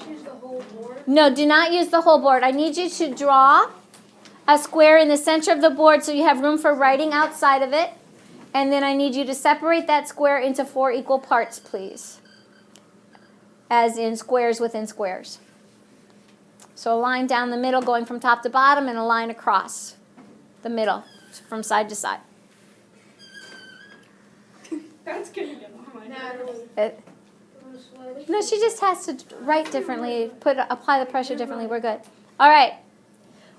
just use the whole board? No, do not use the whole board. I need you to draw a square in the center of the board so you have room for writing outside of it. And then I need you to separate that square into 4 equal parts, please. As in squares within squares. So a line down the middle going from top to bottom and a line across the middle from side to side. That's going to get on my nerves. No, she just has to write differently, apply the pressure differently. We're good. All right.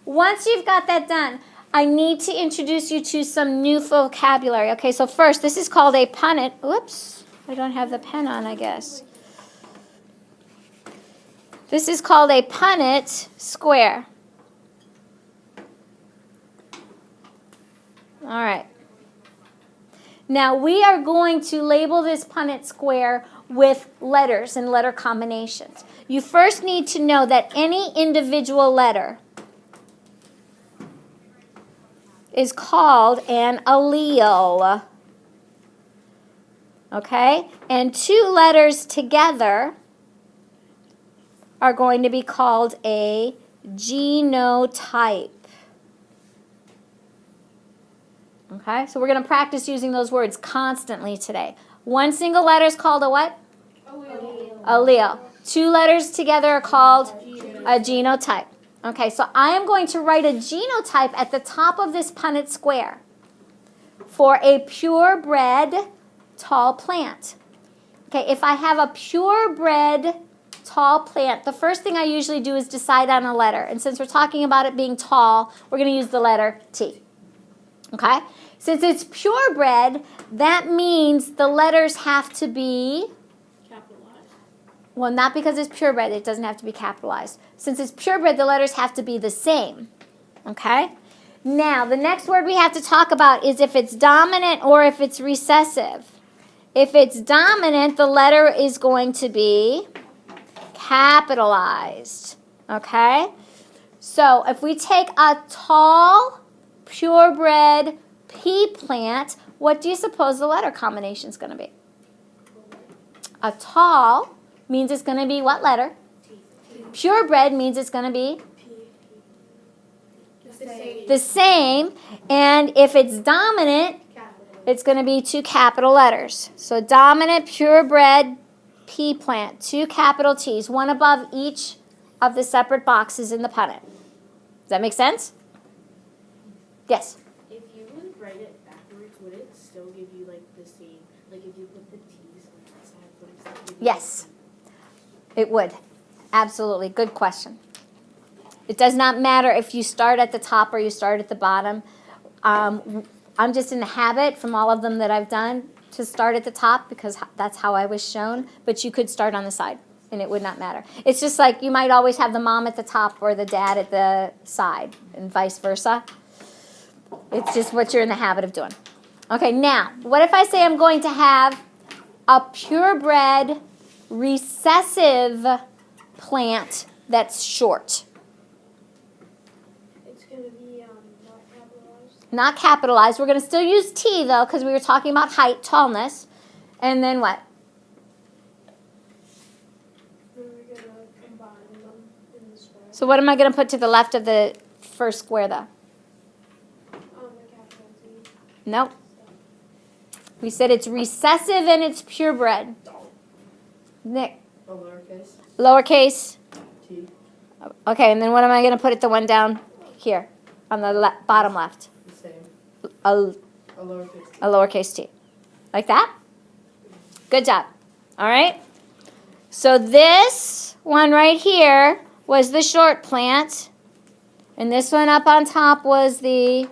Once you've got that done, I need to introduce you to some new vocabulary. Okay, so first, this is called a Punnett. Whoops, I don't have the pen on, I guess. This is called a Punnett Square. All right. Now, we are going to label this Punnett Square with letters and letter combinations. You first need to know that any individual letter is called an allele. Okay? And 2 letters together are going to be called a genotype. Okay? So we're going to practice using those words constantly today. 1 single letter is called a what? Allele. 2 letters together are called a genotype. Okay, so I am going to write a genotype at the top of this Punnett Square for a purebred tall plant. Okay, if I have a purebred tall plant, the first thing I usually do is decide on a letter. And since we're talking about it being tall, we're going to use the letter T. Okay? Since it's purebred, that means the letters have to be Capitalized. well, not because it's purebred, it doesn't have to be capitalized. Since it's purebred, the letters have to be the same. Okay? Now, the next word we have to talk about is if it's dominant or if it's recessive. If it's dominant, the letter is going to be capitalized. Okay? So, if we take a tall, purebred pea plant, what do you suppose the letter combination is going to be? A tall means it's going to be what letter? T. Purebred means it's going to be P. the same. And if it's dominant, it's going to be 2 capital letters. So dominant, purebred pea plant, 2 capital T's, one above each of the separate boxes in the Punnett. Does that make sense? Yes? If you would write it backwards, would it still give you like the same, like if you put the T's on that side, would it still give you Yes, it would. Absolutely. Good question. It does not matter if you start at the top or you start at the bottom. I'm just in the habit from all of them that I've done to start at the top because that's how I was shown, but you could start on the side and it would not matter. It's just like you might always have the mom at the top or the dad at the side and vice versa. It's just what you're in the habit of doing. Okay, now, what if I say I'm going to have a purebred recessive plant that's short? It's going to be not capitalized. Not capitalized. We're going to still use T, though, because we were talking about height, tallness. And then what? Then we're going to combine them in the square. So what am I going to put to the left of the first square, though? The capital T. Nope. We said it's recessive and it's purebred. Nick? a lowercase Lowercase. t? Okay, and then what am I going to put at the one down here on the bottom left? The same. A A lowercase t. a lowercase t. Like that? Good job. All right? So this one right here was the short plant, and this one up on top was the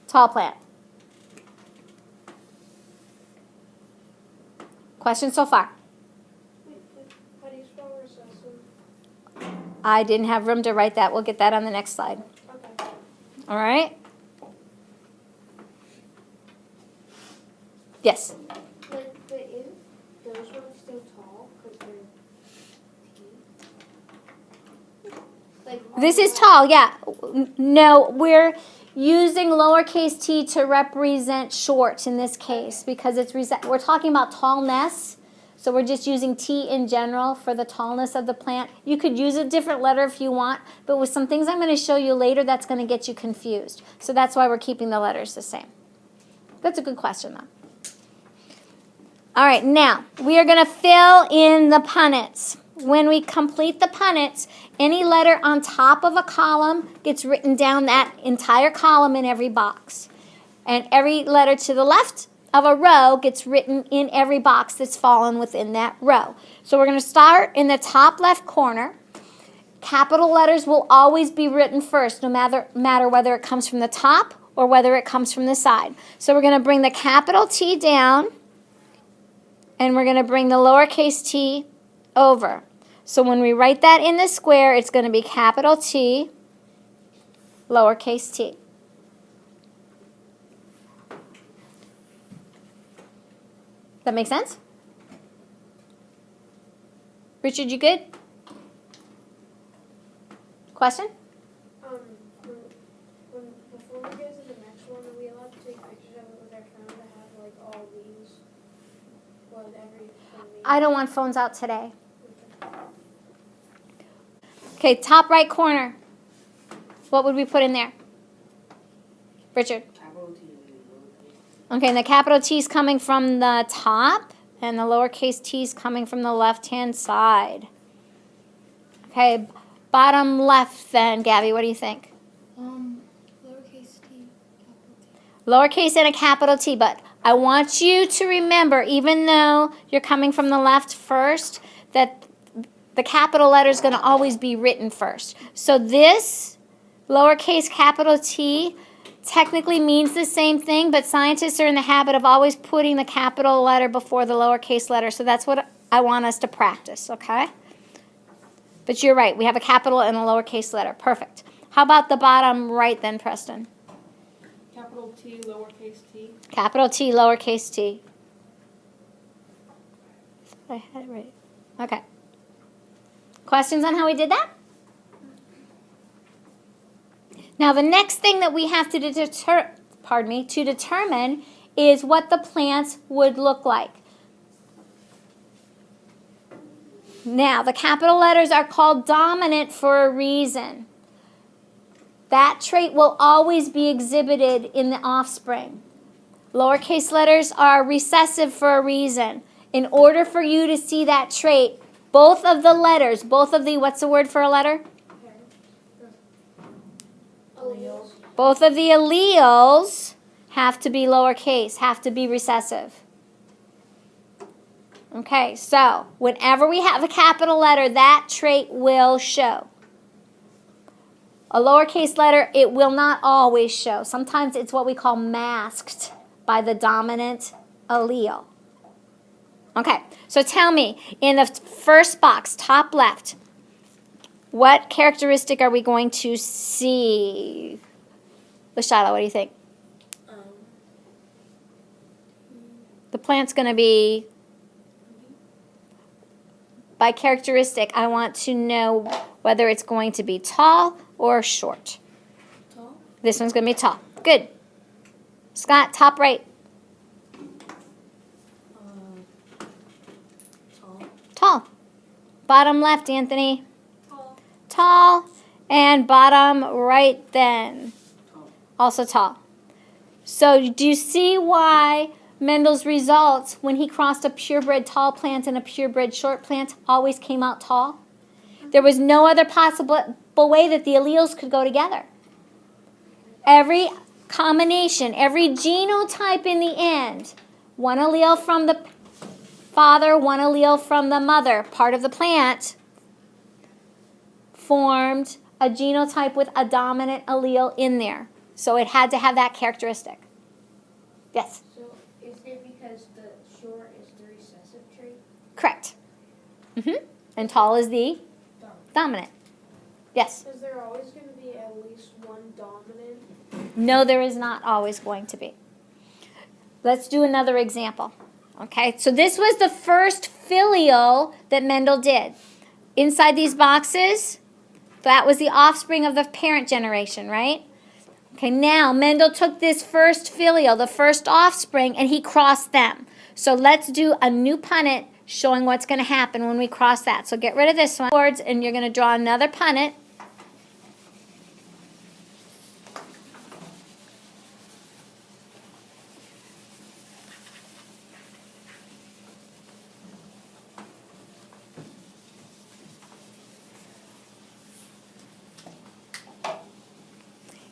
tall plant. Questions so far? Wait, how do you spell recessive? I didn't have room to write that. We'll get that on the next slide. Okay. All right? Yes? But is those ones still tall? Because they're T? Like, This is tall, yeah. No, we're using lowercase t to represent short in this case because we're talking about tallness. So we're just using T in general for the tallness of the plant. You could use a different letter if you want, but with some things I'm going to show you later, that's going to get you confused. So that's why we're keeping the letters the same. That's a good question, though. All right, now we are going to fill in the punnets. When we complete the punnets, any letter on top of a column gets written down that entire column in every box. And every letter to the left of a row gets written in every box that's fallen within that row. So we're going to start in the top left corner. Capital letters will always be written first, no matter whether it comes from the top or whether it comes from the side. So we're going to bring the capital T down, and we're going to bring the lowercase t over. So when we write that in the square, it's going to be capital T, lowercase t. That make sense? Richard, you good? Question? Before we go to the next one, are we allowed to take pictures of it with our phone to have like all these? I don't want phones out today. Okay, top right corner. What would we put in there? Richard? Capital T, Okay, and the capital T is coming from the top, and the lowercase t is coming from the left-hand side. Okay, bottom left then, Gabby, what do you think? Lowercase t, capital T. Lowercase and a capital T, but I want you to remember, even though you're coming from the left first, that the capital letter is going to always be written first. So this lowercase capital T technically means the same thing, but scientists are in the habit of always putting the capital letter before the lowercase letter. So that's what I want us to practice, okay? But you're right. We have a capital and a lowercase letter. Perfect. How about the bottom right then, Preston? Capital T, lowercase t. Capital T, lowercase t. I had it right. Okay. Questions on how we did that? Now the next thing that we have to determine is what the plants would look like. Now the capital letters are called dominant for a reason. That trait will always be exhibited in the offspring. Lowercase letters are recessive for a reason. In order for you to see that trait, both of the letters, what's the word for a letter? Alleles. Both of the alleles have to be lowercase, have to be recessive. Okay, so whenever we have a capital letter, that trait will show. A lowercase letter, it will not always show. Sometimes it's what we call masked by the dominant allele. Okay, so tell me, in the first box, top left, what characteristic are we going to see? Lashayla, what do you think? The plant's going to be, by characteristic, I want to know whether it's going to be tall or short. Tall. This one's going to be tall. Good. Scott, top right. Tall. Tall. Bottom left, Anthony. Tall. Tall. And bottom right then. Tall. Also tall. So do you see why Mendel's results, when he crossed a purebred tall plant and a purebred short plant, always came out tall? There was no other possible way that the alleles could go together. Every combination, every genotype in the end, one allele from the father, one allele from the mother, part of the plant, formed a genotype with a dominant allele in there. So it had to have that characteristic. Yes? So is it because the short is the recessive trait? Correct. And tall is the dominant. Yes? Is there always going to be at least one dominant? No, there is not always going to be. Let's do another example. Okay, so this was the first filial that Mendel did. Inside these boxes, that was the offspring of the parent generation, right? Okay, now Mendel took this first filial, the first offspring, and he crossed them. So let's do a new punnet showing what's going to happen when we cross that. So get rid of this one. And you're going to draw another Punnett.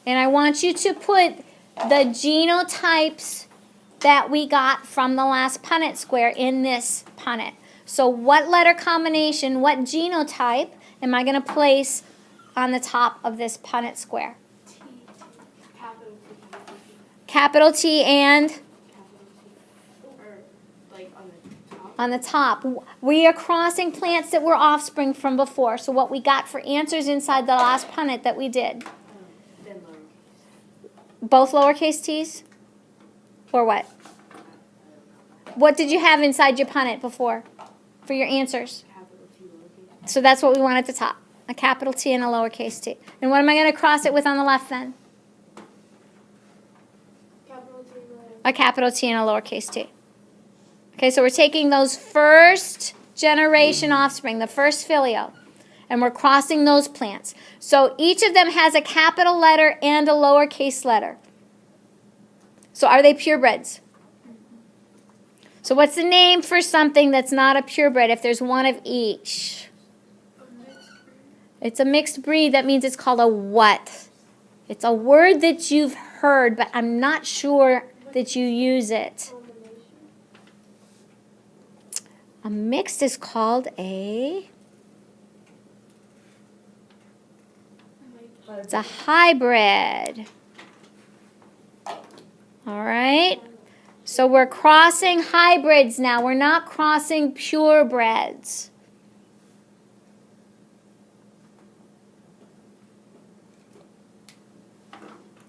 And I want you to put the genotypes that we got from the last Punnett square in this Punnett. So what letter combination, what genotype am I going to place on the top of this Punnett square? T. Capital T. Capital T and? Capital T. Or like on the top. On the top. We are crossing plants that were offspring from before. So what we got for answers inside the last Punnett that we did. Then lowercase. Both lowercase t's? Or what? What did you have inside your Punnett before for your answers? Capital T, lowercase. So that's what we want at the top. A capital T and a lowercase t. And what am I going to cross it with on the left then? Capital T, A capital T and a lowercase t. Okay, so we're taking those first generation offspring, the first filio, and we're crossing those plants. So each of them has a capital letter and a lowercase letter. So are they purebreds? So what's the name for something that's not a purebred if there's one of each? It's a mixed breed. That means it's called a what? It's a word that you've heard, but I'm not sure that you use it. A mixed is called a... It's a hybrid. All right. So we're crossing hybrids now. We're not crossing purebreds.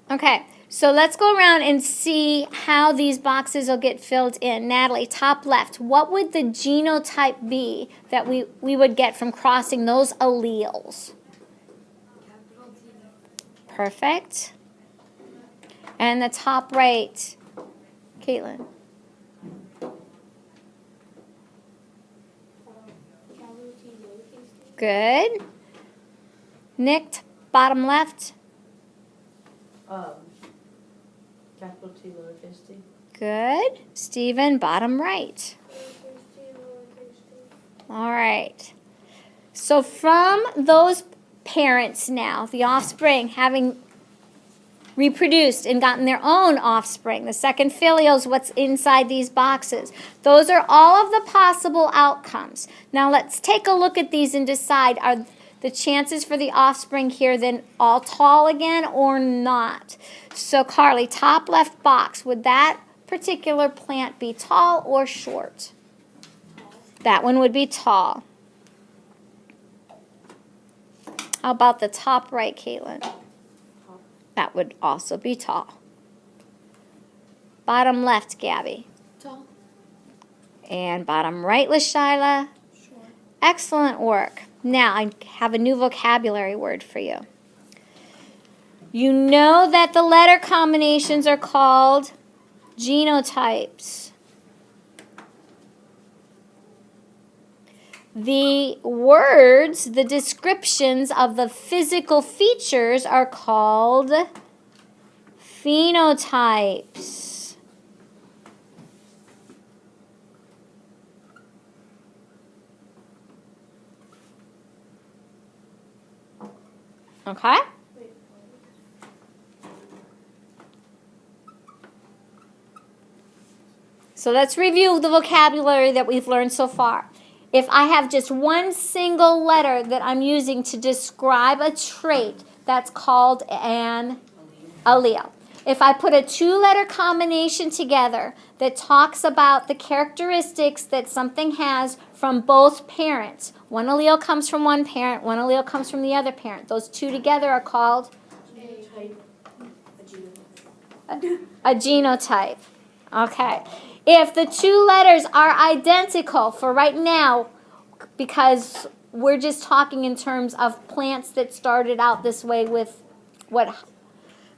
Okay, so let's go around and see how these boxes will get filled in. Natalie, top left, what would the genotype be that we would get from crossing those alleles? Perfect. And the top right, Caitlin. Capital T, lowercase t. Good. Nick, bottom left. Capital T, lowercase t. Good. Stephen, bottom right. Lowercase t, lowercase t. All right. So from those parents now, the offspring having reproduced and gotten their own offspring, the second filial is what's inside these boxes. Those are all of the possible outcomes. Now let's take a look at these and decide, are the chances for the offspring here then all tall again or not? So Carly, top left box, would that particular plant be tall or short? That one would be tall. How about the top right, Caitlin? That would also be tall. Bottom left, Gabby. Tall. And bottom right, LaShyla. Short. Excellent work. Now, I have a new vocabulary word for you. You know that the letter combinations are called genotypes. The words, the descriptions of the physical features are called phenotypes. Okay? So let's review the vocabulary that we've learned so far. If I have just one single letter that I'm using to describe a trait, that's called an allele. If I put a two-letter combination together that talks about the characteristics that something has from both parents, one allele comes from one parent, one allele comes from the other parent. Those two together are called a genotype. Okay. If the two letters are identical, for right now, because we're just talking in terms of plants that started out this way with what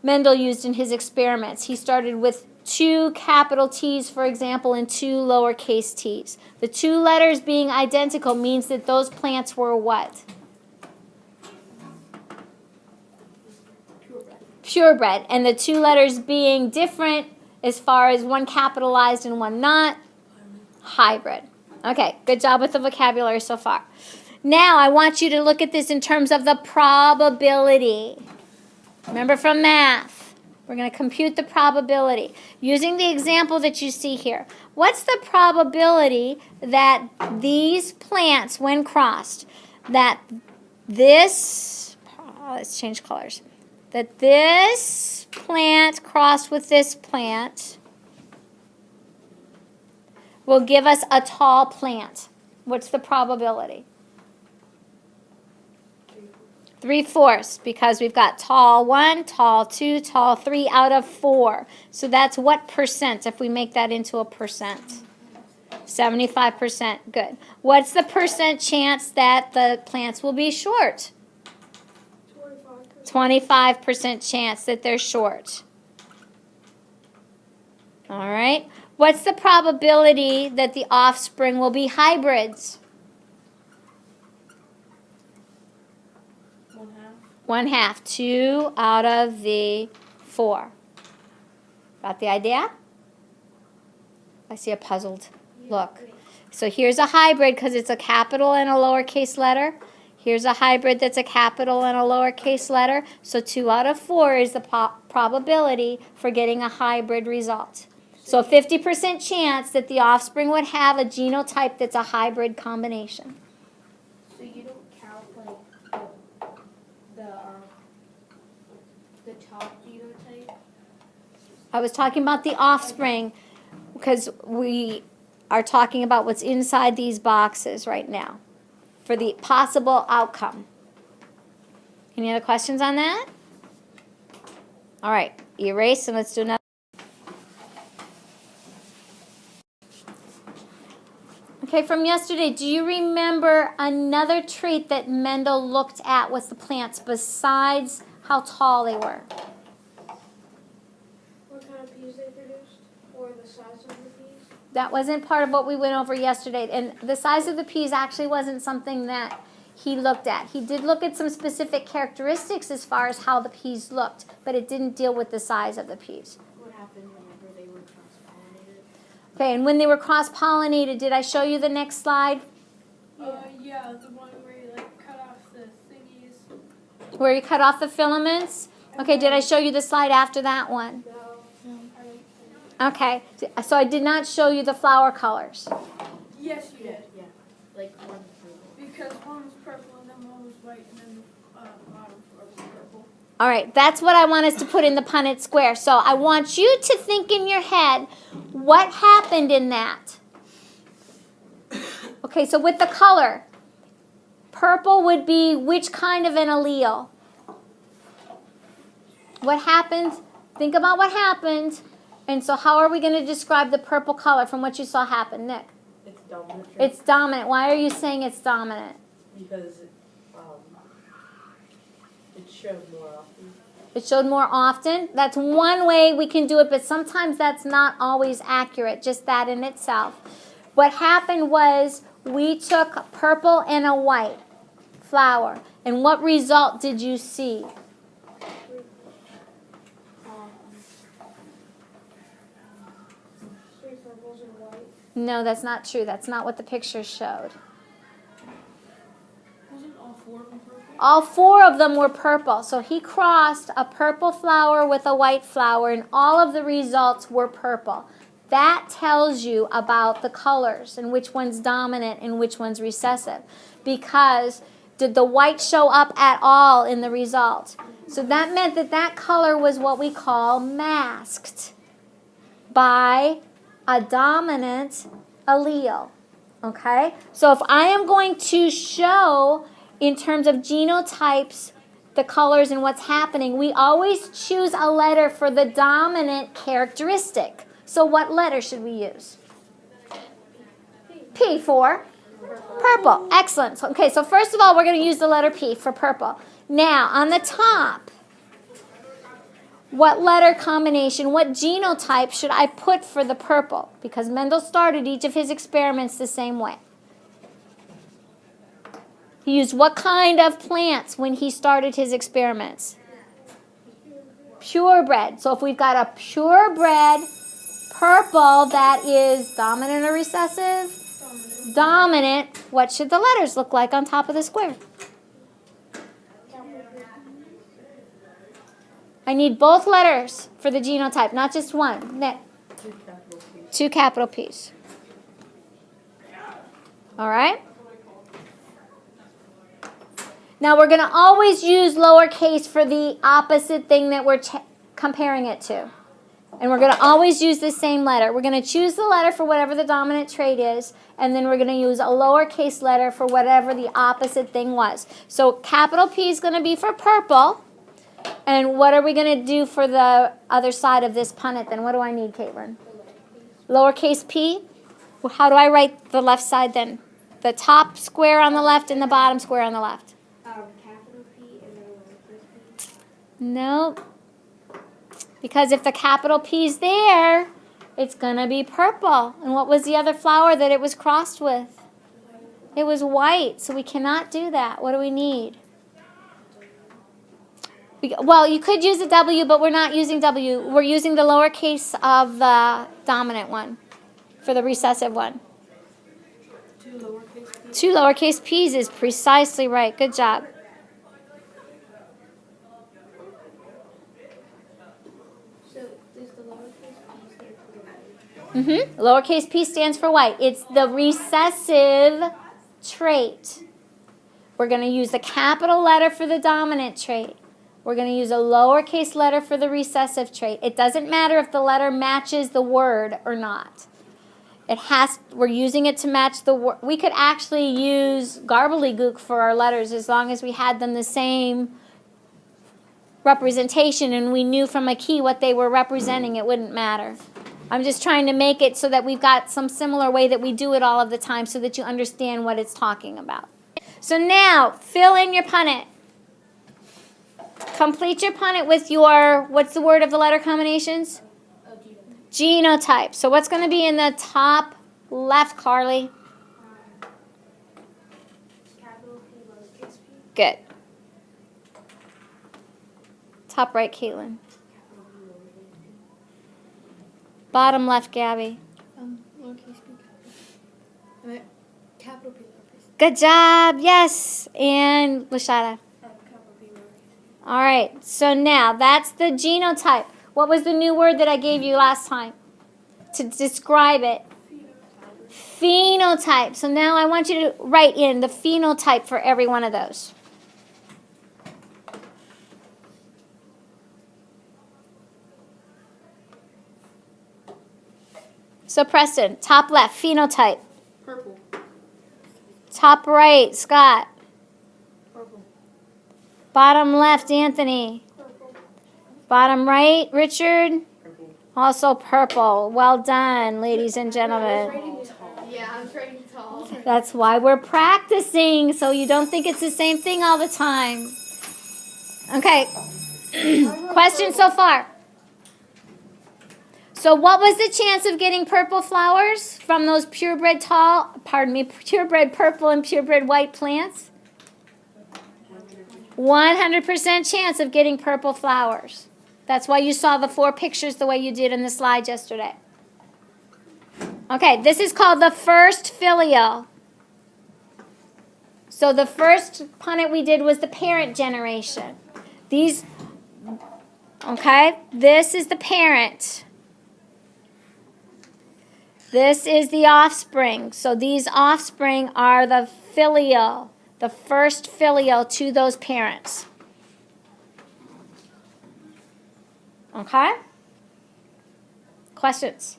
Mendel used in his experiments. He started with 2 capital T's, for example, and 2 lowercase t's. The 2 letters being identical means that those plants were what? Purebred. And the 2 letters being different as far as one capitalized and one not, hybrid. Okay, good job with the vocabulary so far. Now I want you to look at this in terms of the probability. Remember from math. We're going to compute the probability using the example that you see here. What's the probability that these plants, when crossed, that this, let's change colors, that this plant crossed with this plant will give us a tall plant? What's the probability? 3/4, because we've got tall 1, tall 2, tall 3 out of 4. So that's what percent if we make that into a percent? 75%. Good. What's the percent chance that the plants will be short? 25% chance that they're short. All right. What's the probability that the offspring will be hybrids? 1/2. 2 out of the 4. Got the idea? I see a puzzled look. So here's a hybrid because it's a capital and a lowercase letter. Here's a hybrid that's a capital and a lowercase letter. So 2 out of 4 is the probability for getting a hybrid result. So 50% chance that the offspring would have a genotype that's a hybrid combination. So you don't count like the top genotype? I was talking about the offspring because we are talking about what's inside these boxes right now for the possible outcome. Any other questions on that? All right, erase and let's do another. Okay, from yesterday, do you remember another trait that Mendel looked at with the plants besides how tall they were? What kind of peas they produced? Or the size of the peas? That wasn't part of what we went over yesterday. And the size of the peas actually wasn't something that he looked at. He did look at some specific characteristics as far as how the peas looked, but it didn't deal with the size of the peas. What happened whenever they were cross-pollinated? Okay, and when they were cross-pollinated, did I show you the next slide? Yeah, the one where you like cut off the thingies. Where you cut off the filaments? Okay, did I show you the slide after that one? No. Okay, so I did not show you the flower colors. Yes, you did. Yeah, like one purple. Because one was purple and then one was white and then the bottom was purple. All right, that's what I want us to put in the Punnett Square. So I want you to think in your head, what happened in that? Okay, so with the color, purple would be which kind of an allele? What happened? Think about what happened. And so how are we going to describe the purple color from what you saw happen, Nick? It's dominant. It's dominant. Why are you saying it's dominant? Because it showed more often. It showed more often. That's one way we can do it, but sometimes that's not always accurate, just that in itself. What happened was we took a purple and a white flower, and what result did you see? Three purples and white. No, that's not true. That's not what the pictures showed. Wasn't all 4 of them purple? All 4 of them were purple. So he crossed a purple flower with a white flower, and all of the results were purple. That tells you about the colors and which one's dominant and which one's recessive. Because did the white show up at all in the result? So that meant that that color was what we call masked by a dominant allele. Okay? So if I am going to show in terms of genotypes the colors and what's happening, we always choose a letter for the dominant characteristic. So what letter should we use? P for purple. Excellent. So, okay, so first of all, we're going to use the letter P for purple. Now, on the top, what letter combination, what genotype should I put for the purple? Because Mendel started each of his experiments the same way. He used what kind of plants when he started his experiments? Purebred. So if we've got a purebred purple that is dominant or recessive? Dominant. What should the letters look like on top of the square? I need both letters for the genotype, not just one. Nick. 2 capital P's. All right? Now we're going to always use lowercase for the opposite thing that we're comparing it to. And we're going to always use the same letter. We're going to choose the letter for whatever the dominant trait is, and then we're going to use a lowercase letter for whatever the opposite thing was. So capital P is going to be for purple. And what are we going to do for the other side of this Punnett then? What do I need, Caitlin? Lowercase p? Well, how do I write the left side then? The top square on the left and the bottom square on the left. Capital P and then lowercase p. Nope. Because if the capital P is there, it's going to be purple. And what was the other flower that it was crossed with? It was white. So we cannot do that. What do we need? Well, you could use a W, but we're not using W. We're using the lowercase of the dominant one for the recessive one. 2 lowercase p. 2 lowercase p's is precisely right. Good job. So does the lowercase p stand for white? Lowercase p stands for white. It's the recessive trait. We're going to use the capital letter for the dominant trait. We're going to use a lowercase letter for the recessive trait. It doesn't matter if the letter matches the word or not. We're using it to match the word. We could actually use gobbledygook for our letters as long as we had them the same representation and we knew from a key what they were representing. It wouldn't matter. I'm just trying to make it so that we've got some similar way that we do it all of the time so that you understand what it's talking about. So now, fill in your Punnett. Complete your Punnett with your, what's the word of the letter combinations? Genotype. So what's going to be in the top left, Carly? Capital P, lowercase p. Good. Top right, Caitlin. Bottom left, Gabby. Lowercase p, capital P, lowercase. Good job. Yes. And Lashada. Capital P, lowercase. All right. So now that's the genotype. What was the new word that I gave you last time to describe it? Phenotype. So now I want you to write in the phenotype for every one of those. So Preston, top left, phenotype. Purple. Top right, Scott. Purple. Bottom left, Anthony. Bottom right, Richard. Purple. Also purple. Well done, ladies and gentlemen. Yeah, I'm trading tall. That's why we're practicing, so you don't think it's the same thing all the time. Okay. Questions so far? So what was the chance of getting purple flowers from those purebred purebred purple and purebred white plants? 100% chance of getting purple flowers. That's why you saw the 4 pictures the way you did in the slide yesterday. Okay, this is called the first filial. So the first Punnett we did was the parent generation. This is the parent. This is the offspring. So these offspring are the filial, the first filial to those parents. Okay? Questions?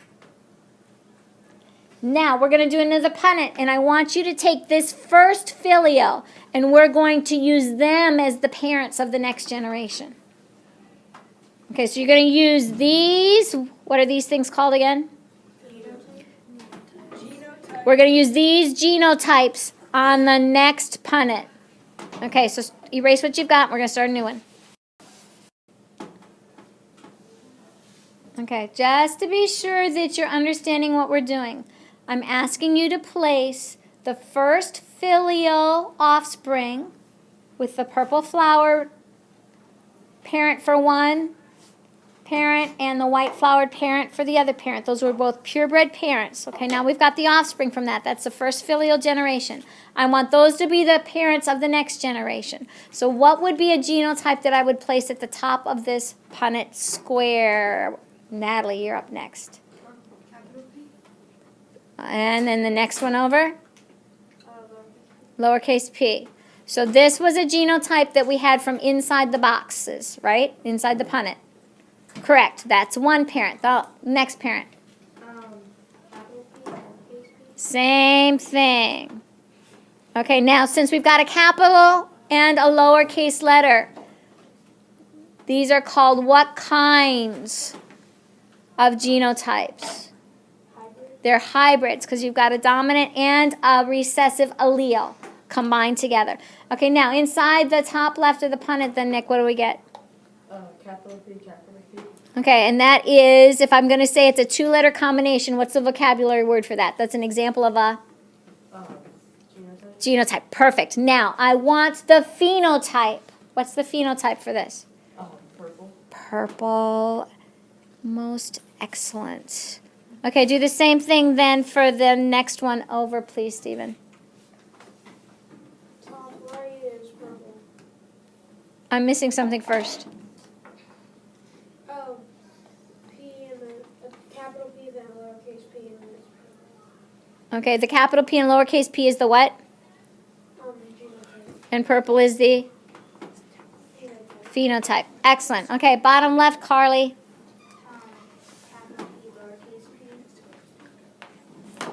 Now we're going to do another Punnett, and I want you to take this first filial, and we're going to use them as the parents of the next generation. Okay, so you're going to use these. What are these things called again? We're going to use these genotypes on the next Punnett. Okay, so erase what you've got. We're going to start a new one. Okay, just to be sure that you're understanding what we're doing, I'm asking you to place the first filial offspring with the purple flower parent for one parent and the white flowered parent for the other parent. Those were both purebred parents. Okay, now we've got the offspring from that. That's the first filial generation. I want those to be the parents of the next generation. So what would be a genotype that I would place at the top of this Punnett Square? Natalie, you're up next. And then the next one over? Lowercase p. So this was a genotype that we had from inside the boxes, right? Inside the Punnett. Correct. That's one parent. The next parent. Same thing. Okay, now since we've got a capital and a lowercase letter, these are called what kinds of genotypes? They're hybrids because you've got a dominant and a recessive allele combined together. Okay, now inside the top left of the Punnett, then Nick, what do we get? Capital P, capital P. Okay, and that is, if I'm going to say it's a two-letter combination, what's the vocabulary word for that? That's an example of a Genotype. genotype. Perfect. Now, I want the phenotype. What's the phenotype for this? Purple. Purple. Most excellent. Okay, do the same thing then for the next one over, please, Stephen. Top right is purple. I'm missing something first. Oh, P and the capital P, then a lowercase p, and then it's purple. Okay, the capital P and lowercase p is the what? Genotype. And purple is the Genotype. phenotype. Excellent. Okay, bottom left, Carly. Capital P, lowercase p.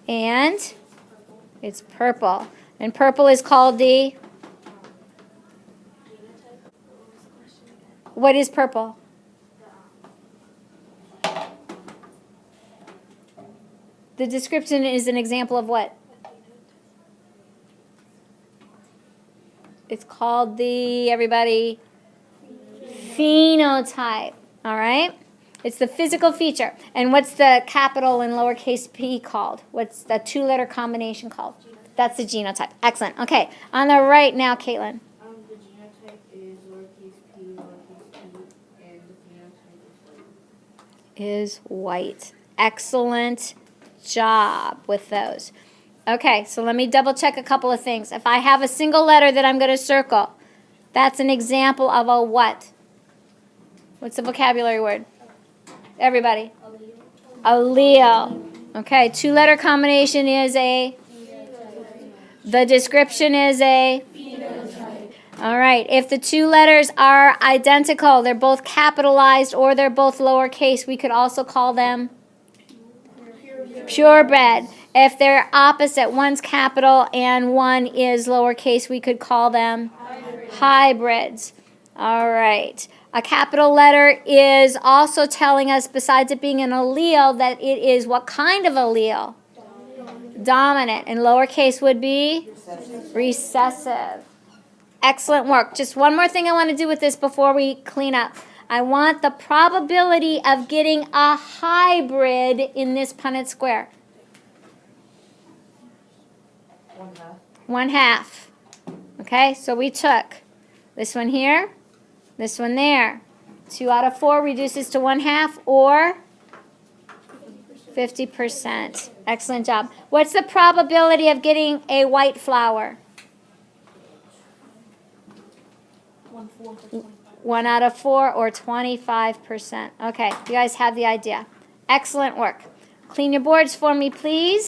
And Purple. it's purple. And purple is called the... Genotype. What was the question again? What is purple? The description is an example of what? It's called the, everybody, phenotype. All right? It's the physical feature. And what's the capital and lowercase p called? What's the two-letter combination called? That's the genotype. Excellent. Okay, on the right now, Caitlin. The genotype is lowercase p, and the phenotype Is white. Excellent job with those. Okay, so let me double check a couple of things. If I have a single letter that I'm going to circle, that's an example of a what? What's the vocabulary word? Everybody. Allele. Okay, two-letter combination is a... The description is a... All right, if the two letters are identical, they're both capitalized or they're both lowercase, we could also call them purebred. If they're opposite, one's capital and one is lowercase, we could call them hybrids. All right. A capital letter is also telling us, besides it being an allele, that it is what kind of allele? Dominant. And lowercase would be? Recessive. Excellent work. Just one more thing I want to do with this before we clean up. I want the probability of getting a hybrid in this Punnett Square. 1/2. Okay, so we took this one here, this one there. 2 out of 4 reduces to 1/2 or 50%. Excellent job. What's the probability of getting a white flower? 1 out of 4 or 25%. Okay, you guys have the idea. Excellent work. Clean your boards for me, please.